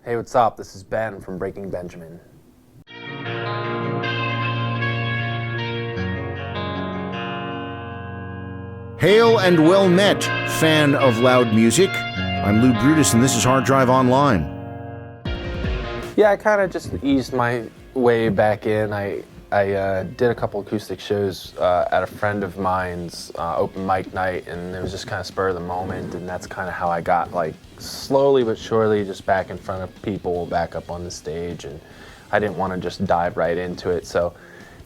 Hey, what's up? This is Ben from Breaking Benjamin. Hail and well met, fan of loud music. I'm Lou Brutus, and this is HardDrive Online. Yeah, I kind of just eased my way back in. I did a couple acoustic shows at a friend of mine's open mic night, and it was just kind of spur of the moment, and that's kind of how I got, like, slowly but surely just back in front of people, back up on the stage, and I didn't want to just dive right into it, so,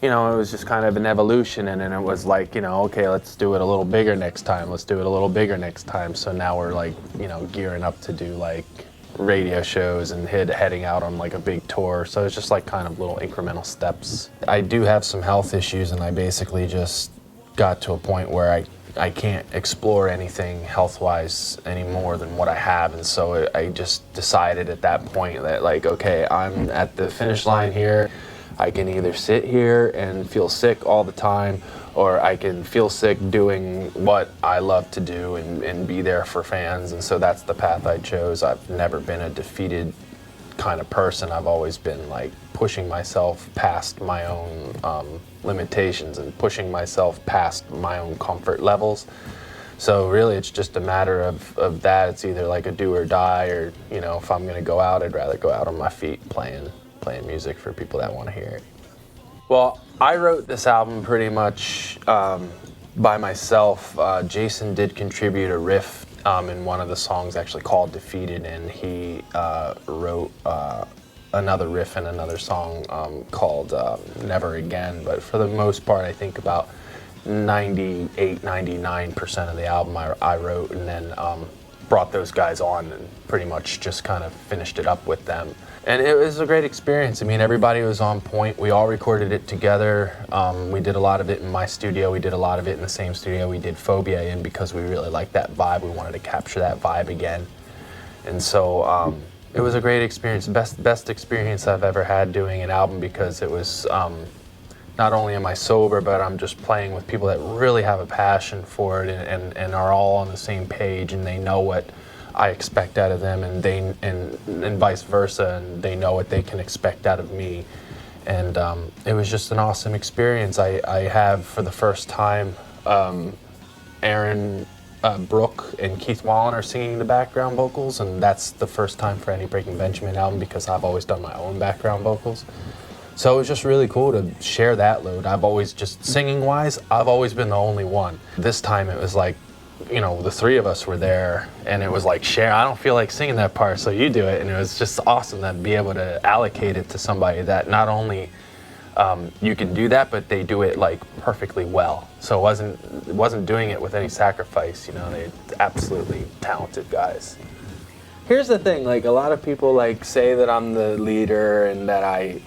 you know, it was just kind of an evolution, and then it was like, you know, okay, let's do it a little bigger next time, let's do it a little bigger next time, so now we're, like, you know, gearing up to do, like, radio shows and heading out on like a big tour, so it's just like kind of little incremental steps. I do have some health issues, and I basically just got to a point where I can't explore anything health-wise any more than what I have, and so I just decided at that point that, like, okay, I'm at the finish line here. I can either sit here and feel sick all the time, or I can feel sick doing what I love to do and be there for fans, and so that's the path I chose. I've never been a defeated kind of person. I've always been like pushing myself past my own limitations and pushing myself past my own comfort levels. So really it's just a matter of that. It's either like a do or die, or, you know, if I'm gonna go out, I'd rather go out on my feet playing music for people that want to hear it. Well, I wrote this album pretty much by myself. Jason did contribute a riff in one of the songs actually called Defeated, and he wrote another riff in another song called Never Again. But for the most part, I think about 99% of the album I wrote, and then brought those guys on and pretty much just kind of finished it up with them. And it was a great experience. I mean, everybody was on point. We all recorded it together. We did a lot of it in my studio. We did a lot of it in the same studio we did Phobia in, because we really liked that vibe. We wanted to capture that vibe again. And so it was a great experience. Best experience I've ever had doing an album, because it was not only am I sober, but I'm just playing with people that really have a passion for it and are all on the same page, and they know what I expect out of them, and vice versa, and they know what they can expect out of me. And it was just an awesome experience. I have, for the first time, Aaron Brooke and Keith Wallen are singing the background vocals, and that's the first time for any Breaking Benjamin album, because I've always done my own background vocals. So it was just really cool to share that load. I've always, just singing-wise, I've always been the only one. This time it was like, you know, the three of us were there, and it was like, share, I don't feel like singing that part, so you do it. And it was just awesome to be able to allocate it to somebody that not only you can do that, but they do it like perfectly well. So it wasn't doing it with any sacrifice, you know. They're absolutely talented guys. Here's the thing, like, a lot of people like say that I'm the leader, and that I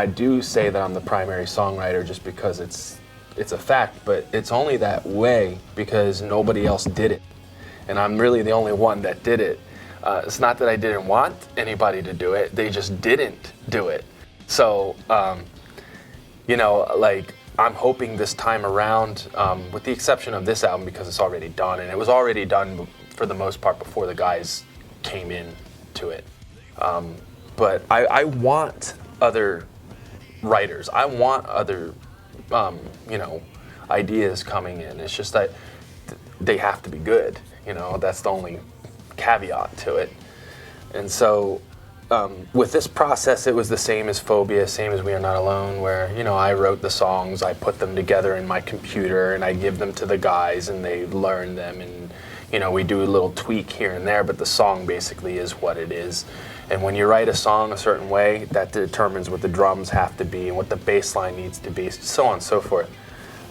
do say that I'm the primary songwriter just because it's a fact, but it's only that way because nobody else did it. And I'm really the only one that did it. It's not that I didn't want anybody to do it, they just didn't do it. So, you know, like, I'm hoping this time around, with the exception of this album because it's already done, and it was already done for the most part before the guys came in to it. But I want other writers. I want other you know, ideas coming in. It's just that they have to be good, you know. That's the only caveat to it. And so with this process, it was the same as Phobia, same as We Are Not Alone, where, you know, I wrote the songs, I put them together in my computer, and I give them to the guys, and they learn them, and, you know, we do a little tweak here and there, but the song basically is what it is. And when you write a song a certain way, that determines what the drums have to be and what the bass line needs to be, so on and so forth.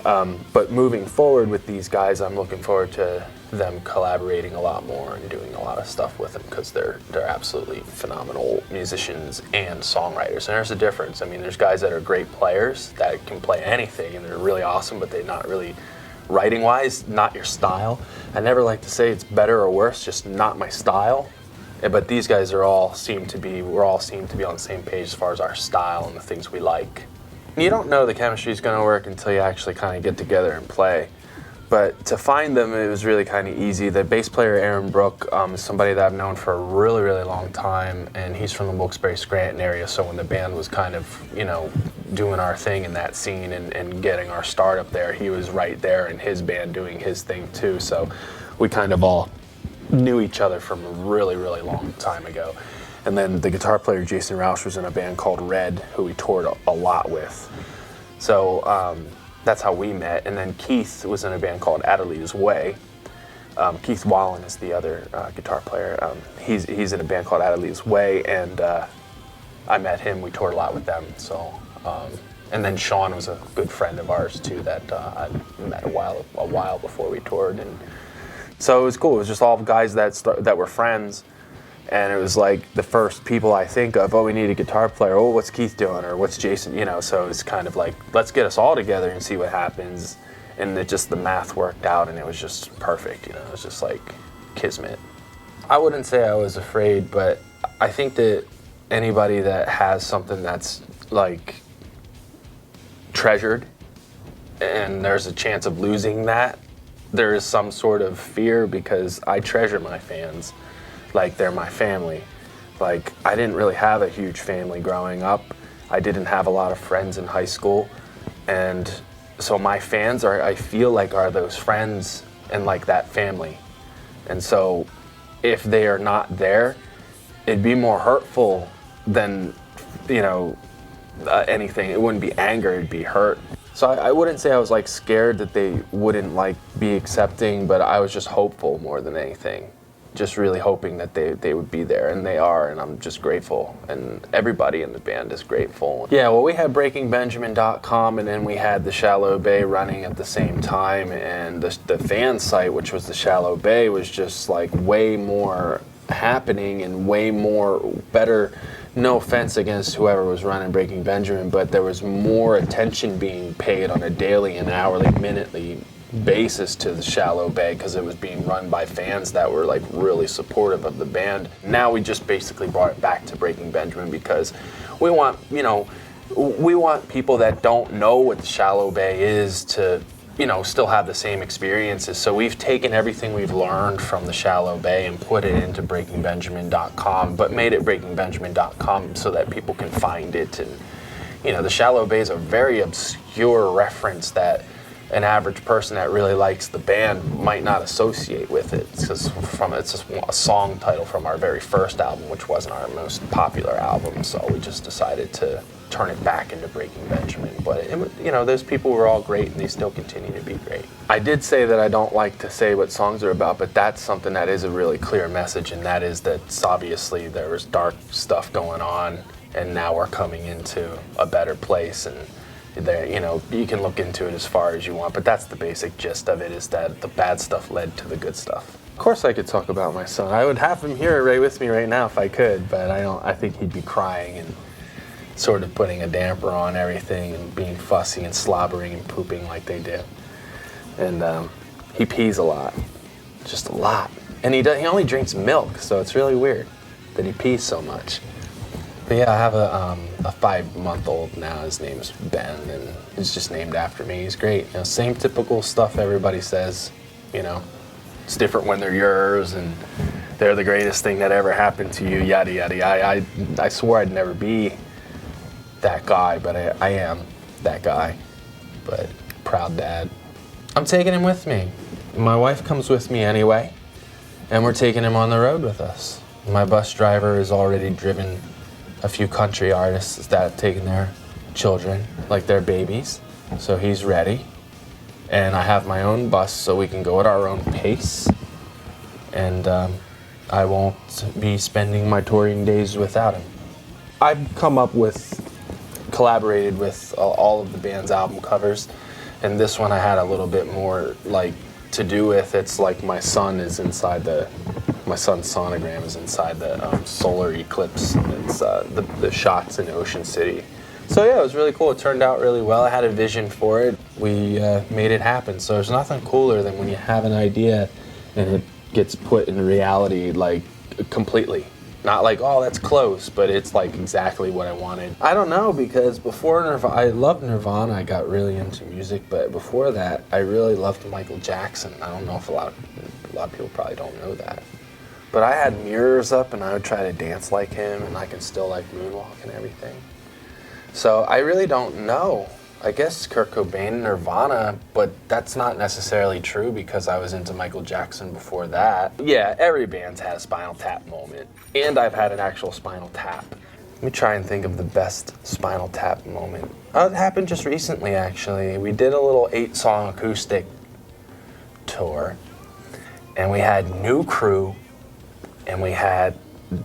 But moving forward with these guys, I'm looking forward to them collaborating a lot more and doing a lot of stuff with them, because they're absolutely phenomenal musicians and songwriters. And there's a difference. I mean, there's guys that are great players that can play anything, and they're really awesome, but they're not really, writing-wise, not your style. I never like to say it's better or worse, just not my style. But these guys are all seem to be on the same page as far as our style and the things we like. You don't know the chemistry is going to work until you actually kind of get together and play. But to find them, it was really kind of easy. The bass player, Aaron Brook, is somebody that I've known for a really, really long time, and he's from the Wilkes-Barre-Scranton area, so when the band was kind of, doing our thing in that scene and getting our start up there, he was right there in his band doing his thing too, so we kind of all knew each other from a really, really long time ago. And then the guitar player, Jason Roush, was in a band called Red, who we toured a lot with. So that's how we met. And then Keith was in a band called Adelaide's Way. Keith Wallen is the other guitar player. He's in a band called Adelaide's Way, and I met him. We toured a lot with them. So, and then Sean was a good friend of ours too that I met a while before we toured, and so it was cool. It was just all guys that were friends. And it was like the first people I think of, we need a guitar player. Oh, what's Keith doing? Or what's Jason? So it's kind of like, let's get us all together and see what happens. And the math worked out, and it was just perfect. It was just like kismet. I wouldn't say I was afraid, but I think that anybody that has something that's like treasured and there's a chance of losing that, there is some sort of fear, because I treasure my fans. Like, they're my family. Like, I didn't really have a huge family growing up. I didn't have a lot of friends in high school. And so my fans I feel like are those friends and like that family. And so if they are not there, it'd be more hurtful than, anything. It wouldn't be anger, it'd be hurt. So I wouldn't say I was like scared that they wouldn't like be accepting, but I was just hopeful more than anything. Just really hoping that they would be there, and they are, and I'm just grateful, and everybody in the band is grateful. Yeah, well, we had BreakingBenjamin.com, and then we had the Shallow Bay running at the same time, and the fan site, which was the Shallow Bay, was just like way more happening and way more better. No offense against whoever was running Breaking Benjamin, but there was more attention being paid on a daily and hourly, minutely basis to the Shallow Bay, because it was being run by fans that were like really supportive of the band. Now we just basically brought it back to Breaking Benjamin, because we want people that don't know what the Shallow Bay is to still have the same experiences. So we've taken everything we've learned from the Shallow Bay and put it into BreakingBenjamin.com, but made it BreakingBenjamin.com so that people can find it. And the Shallow Bay is a very obscure reference that an average person that really likes the band might not associate with it. It's just a song title from our very first album, which wasn't our most popular album, so we just decided to turn it back into Breaking Benjamin. But those people were all great, and they still continue to be great. I did say that I don't like to say what songs are about, but that's something that is a really clear message, and that is that obviously there was dark stuff going on, and now we're coming into a better place. And there, you can look into it as far as you want, but that's the basic gist of it, is that the bad stuff led to the good stuff. Of course I could talk about my son. I would have him here right with me right now if I could, but I think he'd be crying and sort of putting a damper on everything and being fussy and slobbering and pooping like they do. And he pees a lot, just a lot. And he only drinks milk, so it's really weird that he pees so much. But yeah, I have a 5-month-old now. His name's Ben, and he's just named after me. He's great. Same typical stuff everybody says. It's different when they're yours, and they're the greatest thing that ever happened to you. Yada yada. I swore I'd never be that guy, but I am that guy. But proud dad. I'm taking him with me. My wife comes with me anyway, and we're taking him on the road with us. My bus driver has already driven a few country artists that have taken their children like their babies, so he's ready. And I have my own bus, so we can go at our own pace, and I won't be spending my touring days without him. I've collaborated with all of the band's album covers, and this one I had a little bit more to do with. It's like my son's sonogram is inside the solar eclipse. It's the shots in Ocean City. So yeah, it was really cool. It turned out really well. I had a vision for it. We made it happen. So there's nothing cooler than when you have an idea and it gets put in reality completely. Not like, oh, that's close, but it's like exactly what I wanted. I don't know, because before Nirvana, I loved Nirvana, I got really into music, but before that, I really loved Michael Jackson. I don't know if a lot of people probably don't know that. But I had mirrors up and I would try to dance like him, and I can still like moonwalk and everything. So I really don't know. I guess Kurt Cobain, Nirvana, but that's not necessarily true because I was into Michael Jackson before that. Yeah, every band's had a Spinal Tap moment, and I've had an actual Spinal Tap. Let me try and think of the best Spinal Tap moment. It happened just recently, actually. We did a little 8-song acoustic tour, and we had new crew, and we had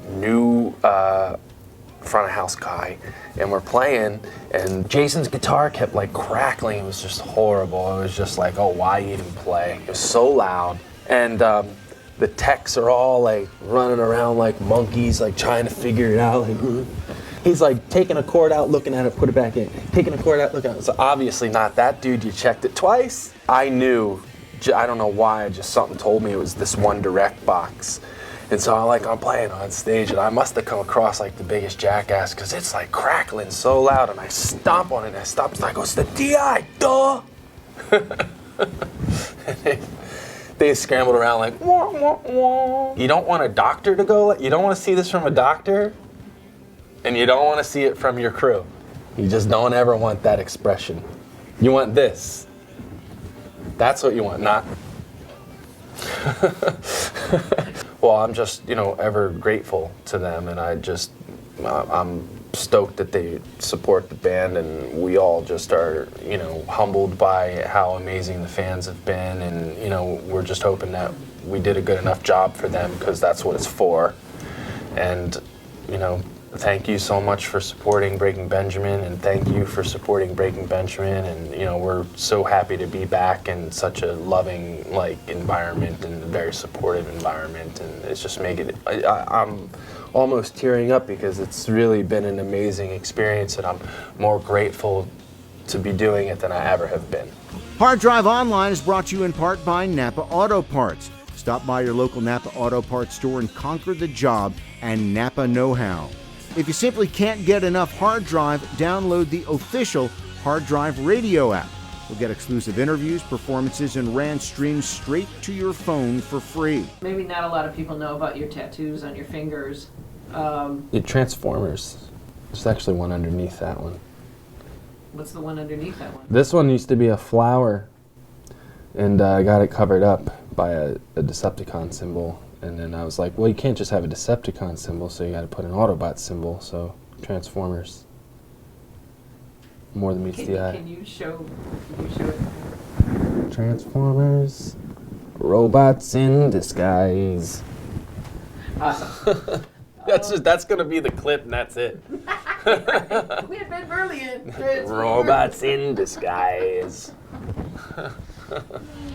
new front of house guy, and we're playing, and Jason's guitar kept like crackling. It was just horrible. It was just like, oh, why even play? It was so loud, and the techs are all like running around like monkeys, like trying to figure it out. Like, he's like taking a chord out, looking at it, put it back in, taking a chord out, looking at it. So obviously not that dude. You checked it twice. I knew, I don't know why, just something told me it was this one direct box. And so I'm playing on stage, and I must have come across like the biggest jackass, because it's like crackling so loud, and I stomp on it, and I stop, and I go, it's the DI, duh! They scrambled around like, wah, wah, wah. You don't want a doctor to go, you don't want to see this from a doctor, and you don't want to see it from your crew. You just don't ever want that expression. You want this. That's what you want, not... Well, I'm just, ever grateful to them, and I'm stoked that they support the band, and we all just are, humbled by how amazing the fans have been, and, we're just hoping that we did a good enough job for them, because that's what it's for. And, thank you so much for supporting Breaking Benjamin, and thank you for supporting Breaking Benjamin, and we're so happy to be back in such a loving environment, and a very supportive environment, and it's just making it, I'm almost tearing up, because it's really been an amazing experience, and I'm more grateful to be doing it than I ever have been. Hard Drive Online is brought to you in part by Napa Auto Parts. Stop by your local Napa Auto Parts store and conquer the job and Napa know-how. If you simply can't get enough Hard Drive, download the official Hard Drive radio app. You'll get exclusive interviews, performances, and rant streams straight to your phone for free. Maybe not a lot of people know about your tattoos on your fingers. The Transformers. There's actually one underneath that one. What's the one underneath that one? This one used to be a flower, and I got it covered up by a Decepticon symbol. And then I was like, well, you can't just have a Decepticon symbol, so you got to put an Autobot symbol. So Transformers. More than meets the eye. Can you show it? Transformers. Robots in disguise. Awesome. That's gonna be the clip, and that's it. We have been Burnley in Transformers. Robots in disguise.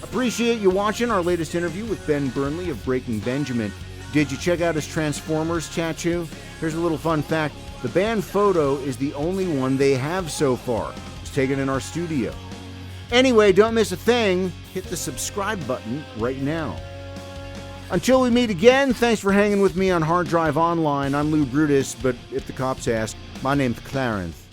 Appreciate you watching our latest interview with Ben Burnley of Breaking Benjamin. Did you check out his Transformers tattoo? Here's a little fun fact. The band photo is the only one they have so far. It's taken in our studio. Anyway, don't miss a thing. Hit the subscribe button right now. Until we meet again, thanks for hanging with me on Hard Drive Online. I'm Lou Brutus, but if the cops ask, my name's Clarence.